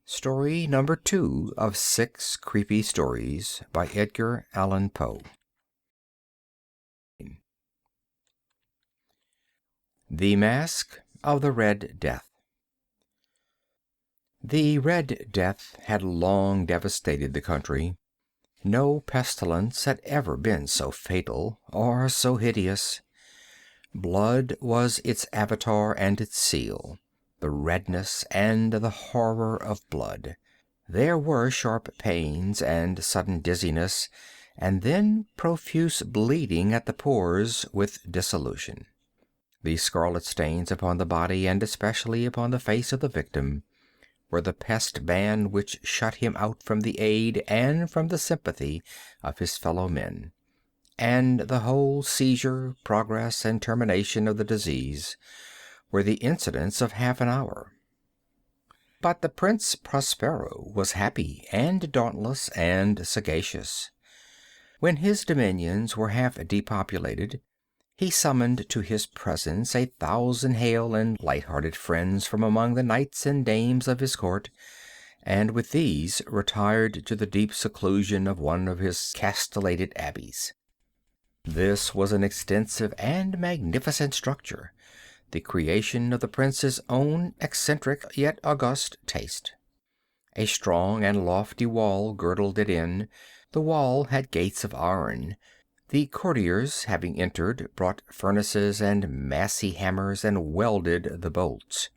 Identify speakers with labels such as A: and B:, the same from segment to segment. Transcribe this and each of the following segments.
A: Story number 2 of 6 creepy stories by Edgar Allan Poe. The Masque of the Red Death. The Red Death had long devastated the country. No pestilence had ever been so fatal or so hideous. Blood was its avatar and its seal, the redness and the horror of blood. There were sharp pains and sudden dizziness, and then profuse bleeding at the pores with dissolution. The scarlet stains upon the body, and especially upon the face of the victim, were the pest ban which shut him out from the aid and from the sympathy of his fellow men, and the whole seizure, progress, and termination of the disease were the incidents of half an hour. But the Prince Prospero was happy and dauntless and sagacious. When his dominions were half depopulated, he summoned to his presence 1,000 hale and light-hearted friends from among the knights and dames of his court, and with these retired to the deep seclusion of one of his castellated abbeys. This was an extensive and magnificent structure, the creation of the prince's own eccentric yet august taste. A strong and lofty wall girdled it in. The wall had gates of iron. The courtiers, having entered, brought furnaces and massy hammers and welded the bolts.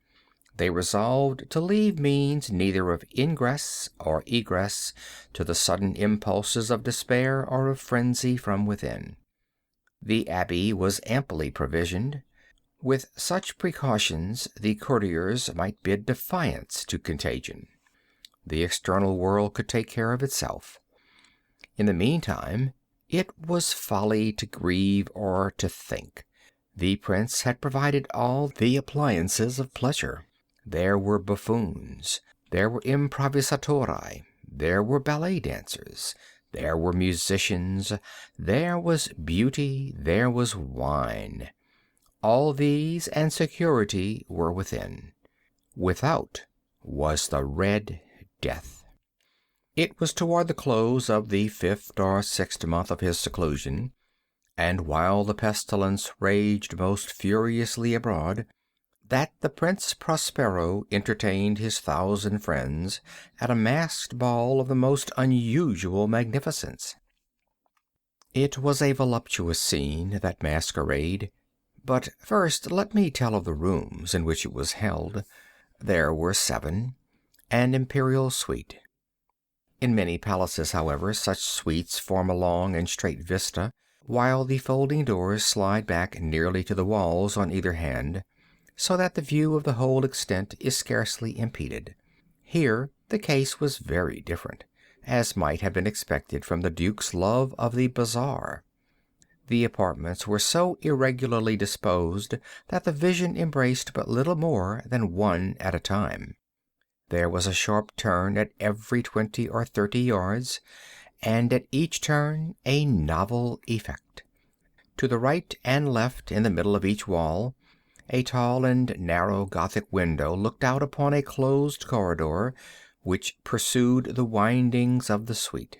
A: They resolved to leave means neither of ingress or egress to the sudden impulses of despair or of frenzy from within. The abbey was amply provisioned. With such precautions the courtiers might bid defiance to contagion. The external world could take care of itself. In the meantime, it was folly to grieve or to think. The prince had provided all the appliances of pleasure. There were buffoons, there were improvisatori, there were ballet dancers, there were musicians, there was beauty, there was wine. All these and security were within. Without was the Red Death. It was toward the close of the 5th or 6th month of his seclusion, and while the pestilence raged most furiously abroad, that the Prince Prospero entertained his 1,000 friends at a masked ball of the most unusual magnificence. It was a voluptuous scene, that masquerade. But first let me tell of the rooms in which it was held. There were 7, an imperial suite. In many palaces, however, such suites form a long and straight vista, while the folding doors slide back nearly to the walls on either hand, so that the view of the whole extent is scarcely impeded. Here the case was very different, as might have been expected from the Duke's love of the bazaar. The apartments were so irregularly disposed that the vision embraced but little more than one at a time. There was a sharp turn at every 20 or 30 yards, and at each turn a novel effect. To the right and left, in the middle of each wall, a tall and narrow Gothic window looked out upon a closed corridor which pursued the windings of the suite.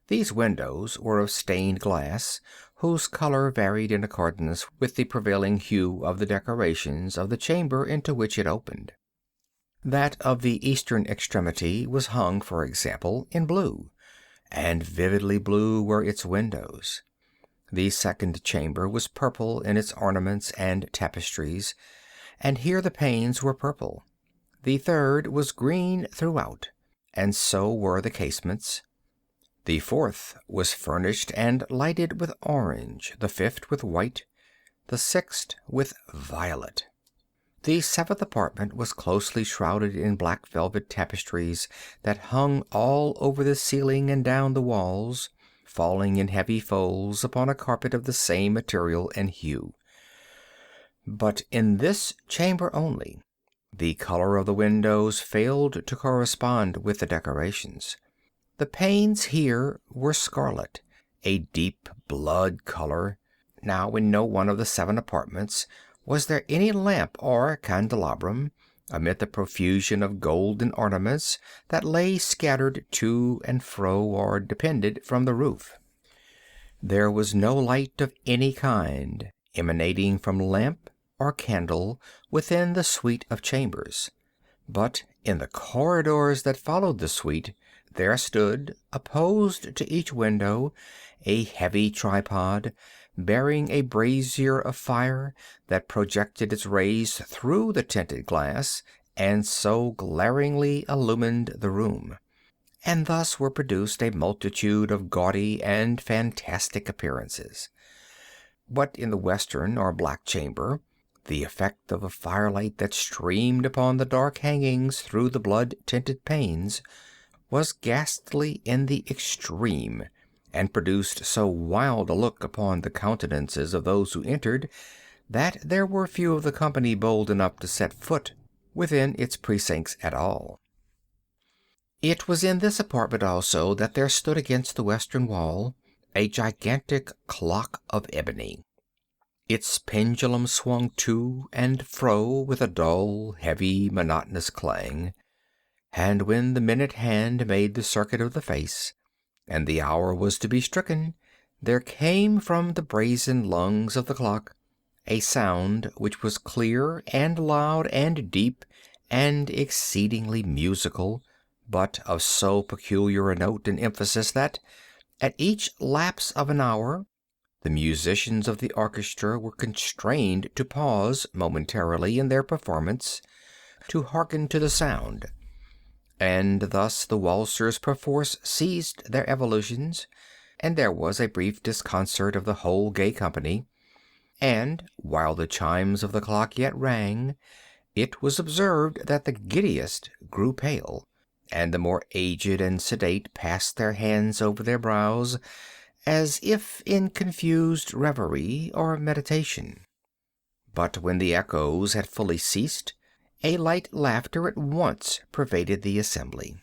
A: These windows were of stained glass, whose color varied in accordance with the prevailing hue of the decorations of the chamber into which it opened. That of the eastern extremity was hung, for example, in blue, and vividly blue were its windows. The second chamber was purple in its ornaments and tapestries, and here the panes were purple. The third was green throughout, and so were the casements. The fourth was furnished and lighted with orange, the fifth with white, the sixth with violet. The 7th apartment was closely shrouded in black velvet tapestries that hung all over the ceiling and down the walls, falling in heavy folds upon a carpet of the same material and hue. But in this chamber only, the color of the windows failed to correspond with the decorations. The panes here were scarlet, a deep blood color, Now in no one of the 7 apartments was there any lamp or candelabrum, amid the profusion of golden ornaments that lay scattered to and fro or depended from the roof. There was no light of any kind emanating from lamp or candle within the suite of chambers, but in the corridors that followed the suite there stood, opposed to each window, a heavy tripod, bearing a brazier of fire that projected its rays through the tinted glass and so glaringly illumined the room. And thus were produced a multitude of gaudy and fantastic appearances. But in the western or black chamber, the effect of the firelight that streamed upon the dark hangings through the blood-tinted panes was ghastly in the extreme, and produced so wild a look upon the countenances of those who entered, that there were few of the company bold enough to set foot within its precincts at all. It was in this apartment also that there stood against the western wall a gigantic clock of ebony. Its pendulum swung to and fro with a dull, heavy, monotonous clang, and when the minute hand made the circuit of the face, and the hour was to be stricken, there came from the brazen lungs of the clock a sound which was clear and loud and deep and exceedingly musical, but of so peculiar a note and emphasis that, at each lapse of an hour, the musicians of the orchestra were constrained to pause momentarily in their performance to hearken to the sound, and thus the waltzers perforce ceased their evolutions, and there was a brief disconcert of the whole gay company, and, while the chimes of the clock yet rang, it was observed that the giddiest grew pale, and the more aged and sedate passed their hands over their brows, as if in confused reverie or meditation. But when the echoes had fully ceased, a light laughter at once pervaded the assembly.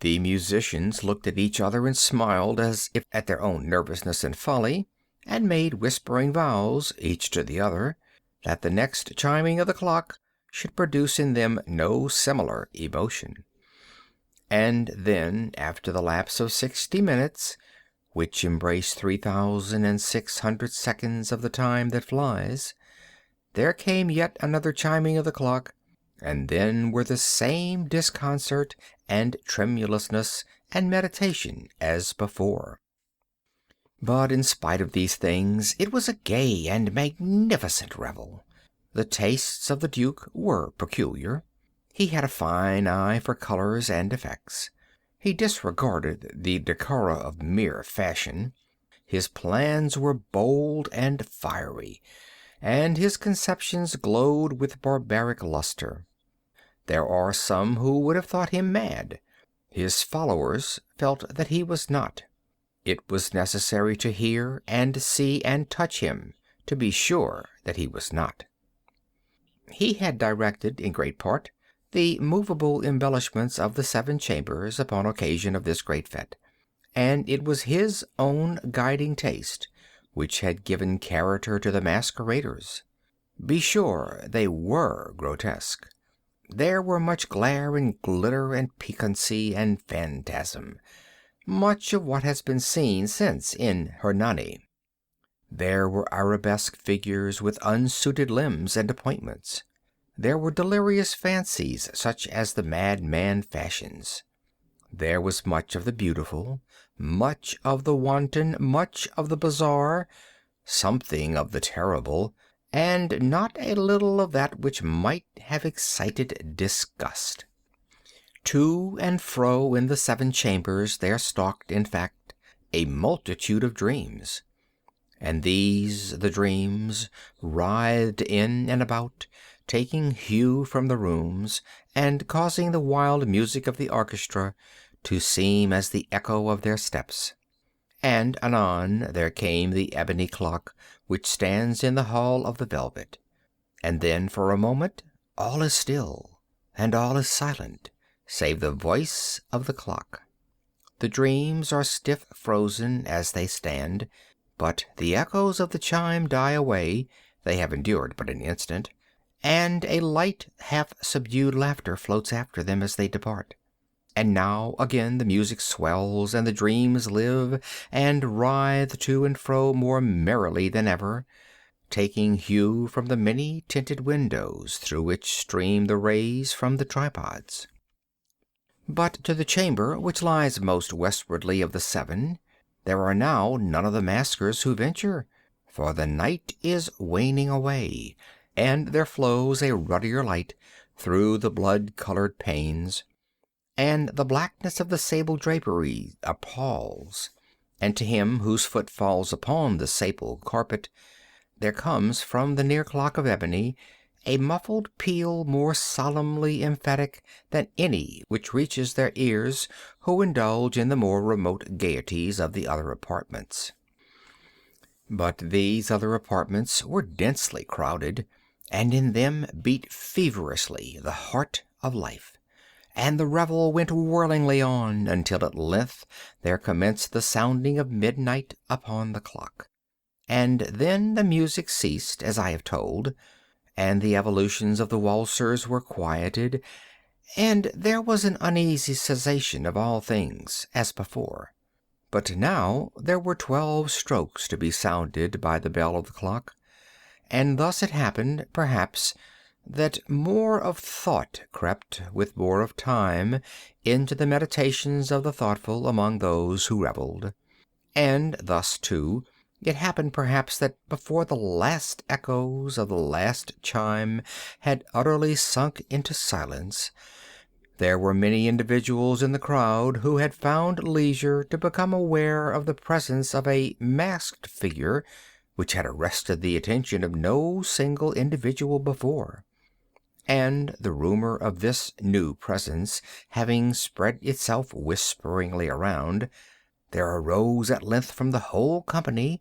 A: The musicians looked at each other and smiled as if at their own nervousness and folly, and made whispering vows, each to the other, that the next chiming of the clock should produce in them no similar emotion. And then, after the lapse of 60 minutes, which embrace 3,600 seconds of the time that flies, there came yet another chiming of the clock, and then were the same disconcert and tremulousness and meditation as before. But in spite of these things, it was a gay and magnificent revel. The tastes of the Duke were peculiar. He had a fine eye for colors and effects. He disregarded the decora of mere fashion. His plans were bold and fiery, and his conceptions glowed with barbaric luster. There are some who would have thought him mad. His followers felt that he was not. It was necessary to hear and see and touch him to be sure that he was not. He had directed, in great part, the movable embellishments of the 7 chambers upon occasion of this great fête, and it was his own guiding taste which had given character to the masqueraders. Be sure they were grotesque. There were much glare and glitter and piquancy and phantasm, much of what has been seen since in Hernani. There were arabesque figures with unsuited limbs and appointments. There were delirious fancies such as the madman fashions. There was much of the beautiful, much of the wanton, much of the bizarre, something of the terrible, and not a little of that which might have excited disgust. To and fro in the 7 chambers there stalked, in fact, a multitude of dreams. And these, the dreams, writhed in and about, taking hue from the rooms, and causing the wild music of the orchestra to seem as the echo of their steps. And anon there came the ebony clock which stands in the hall of the velvet. And then for a moment all is still, and all is silent, save the voice of the clock. The dreams are stiff frozen as they stand, But the echoes of the chime die away, they have endured but an instant, and a light, half-subdued laughter floats after them as they depart. And now again the music swells, and the dreams live and writhe to and fro more merrily than ever, taking hue from the many-tinted windows through which stream the rays from the tripods. But to the chamber which lies most westwardly of the seven, there are now none of the maskers who venture, for the night is waning away, and there flows a ruddier light through the blood-colored panes, and the blackness of the sable drapery appalls, and to him whose foot falls upon the sable carpet, there comes from the near clock of ebony a muffled peal more solemnly emphatic than any which reaches their ears who indulge in the more remote gaieties of the other apartments. But these other apartments were densely crowded, and in them beat feverishly the heart of life, and the revel went whirlingly on until at length there commenced the sounding of midnight upon the clock. And then the music ceased, as I have told, and the evolutions of the waltzers were quieted, and there was an uneasy cessation of all things as before. But now there were 12 strokes to be sounded by the bell of the clock, and thus it happened, perhaps, that more of thought crept, with more of time, into the meditations of the thoughtful among those who revelled. And thus, too, it happened perhaps that before the last echoes of the last chime had utterly sunk into silence, there were many individuals in the crowd who had found leisure to become aware of the presence of a masked figure which had arrested the attention of no single individual before. And the rumor of this new presence having spread itself whisperingly around, there arose at length from the whole company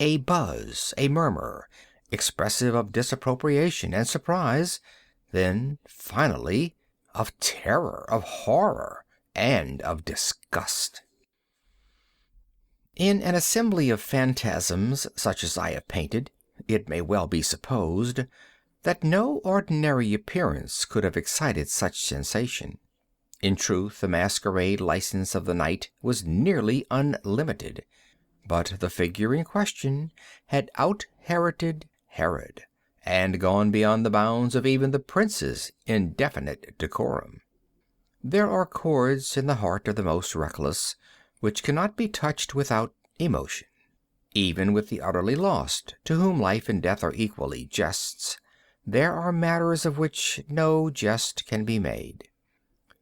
A: a buzz, a murmur, expressive of disapprobation and surprise, then, finally, of terror, of horror, and of disgust. In an assembly of phantasms such as I have painted, it may well be supposed that no ordinary appearance could have excited such sensation. In truth, the masquerade license of the night was nearly unlimited, but the figure in question had out-Heroded Herod, and gone beyond the bounds of even the prince's indefinite decorum. There are chords in the heart of the most reckless which cannot be touched without emotion. Even with the utterly lost, to whom life and death are equally jests, there are matters of which no jest can be made.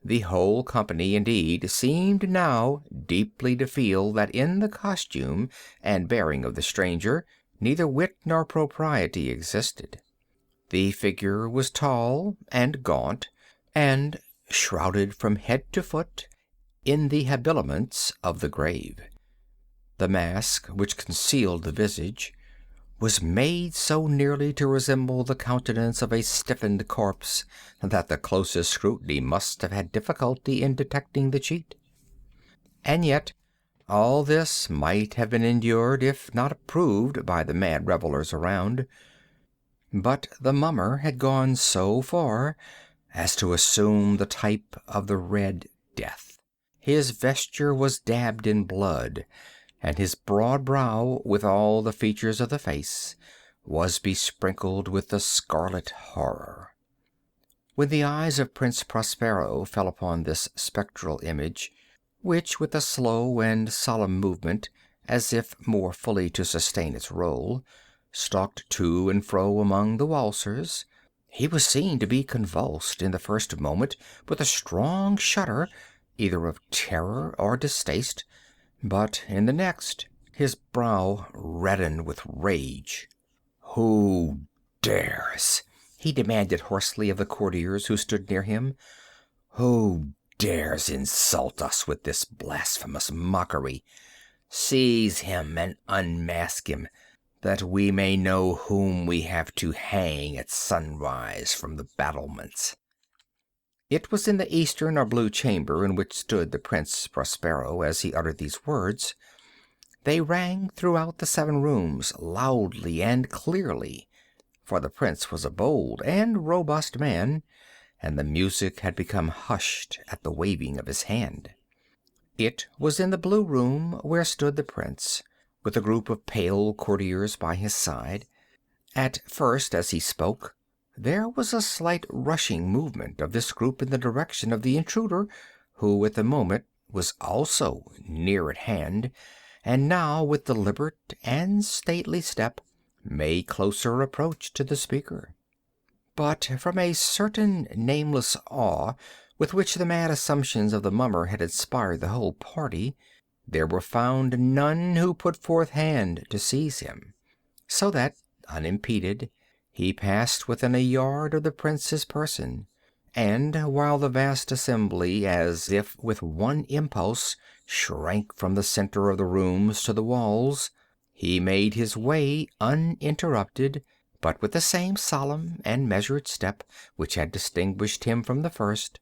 A: The whole company, indeed, seemed now deeply to feel that in the costume and bearing of the stranger neither wit nor propriety existed. The figure was tall and gaunt, and shrouded from head to foot in the habiliments of the grave. The mask, which concealed the visage, was made so nearly to resemble the countenance of a stiffened corpse that the closest scrutiny must have had difficulty in detecting the cheat. And yet all this might have been endured if not approved by the mad revellers around. But the mummer had gone so far as to assume the type of the Red Death. His vesture was dabbed in blood, and his broad brow, with all the features of the face, was besprinkled with the scarlet horror. When the eyes of Prince Prospero fell upon this spectral image, which with a slow and solemn movement, as if more fully to sustain its role, stalked to and fro among the waltzers, he was seen to be convulsed in the first moment with a strong shudder, either of terror or distaste, but in the next his brow reddened with rage. "Who dares?" he demanded hoarsely of the courtiers who stood near him. "Who dares insult us with this blasphemous mockery? Seize him and unmask him, that we may know whom we have to hang at sunrise from the battlements." It was in the eastern or blue chamber in which stood the Prince Prospero as he uttered these words. They rang throughout the 7 rooms loudly and clearly, for the prince was a bold and robust man, and the music had become hushed at the waving of his hand. It was in the blue room where stood the prince, with a group of pale courtiers by his side. At first, as he spoke, there was a slight rushing movement of this group in the direction of the intruder, who at the moment was also near at hand, and now with deliberate and stately step made closer approach to the speaker. But from a certain nameless awe with which the mad assumptions of the mummer had inspired the whole party, there were found none who put forth hand to seize him, so that, unimpeded, he passed within a yard of the prince's person, and while the vast assembly, as if with one impulse, shrank from the center of the rooms to the walls, he made his way uninterrupted, but with the same solemn and measured step which had distinguished him from the first,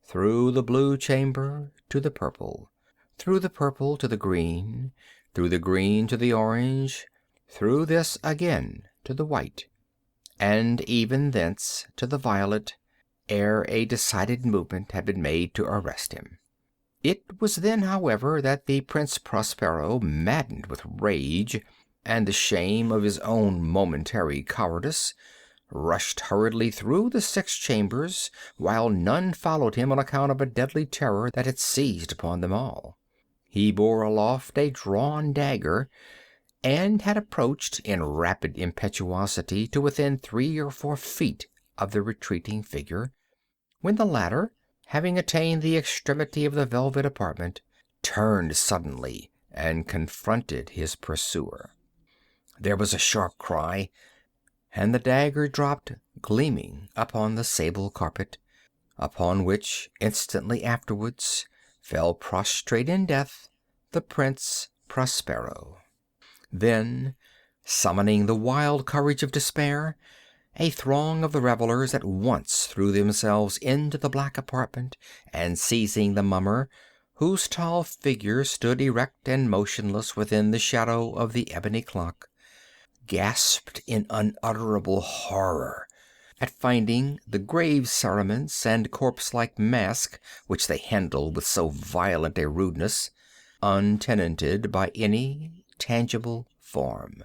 A: through the blue chamber to the purple, through the purple to the green, through the green to the orange, through this again to the white, and even thence to the violet, ere a decided movement had been made to arrest him. It was then, however, that the Prince Prospero, maddened with rage and the shame of his own momentary cowardice, rushed hurriedly through the 6 chambers, while none followed him on account of a deadly terror that had seized upon them all. He bore aloft a drawn dagger, and had approached in rapid impetuosity to within 3 or 4 feet of the retreating figure, when the latter, having attained the extremity of the velvet apartment, turned suddenly and confronted his pursuer. There was a sharp cry, and the dagger dropped gleaming upon the sable carpet, upon which, instantly afterwards, fell prostrate in death the Prince Prospero. Then, summoning the wild courage of despair, a throng of the revelers at once threw themselves into the black apartment, and seizing the mummer, whose tall figure stood erect and motionless within the shadow of the ebony clock, gasped in unutterable horror at finding the grave cerements and corpse-like masque which they handled with so violent a rudeness untenanted by any tangible form.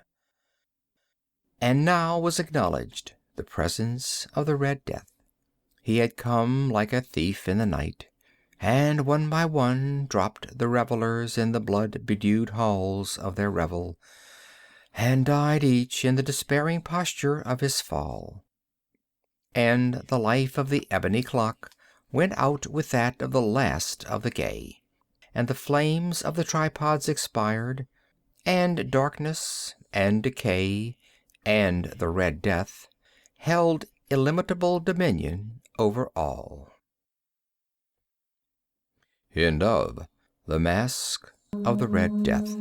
A: And now was acknowledged the presence of the Red Death. He had come like a thief in the night, and one by one dropped the revelers in the blood-bedewed halls of their revel, and died each in the despairing posture of his fall. And the life of the ebony clock went out with that of the last of the gay, and the flames of the tripods expired, and darkness and decay and the Red Death held illimitable dominion over all. End of The Masque of the Red Death.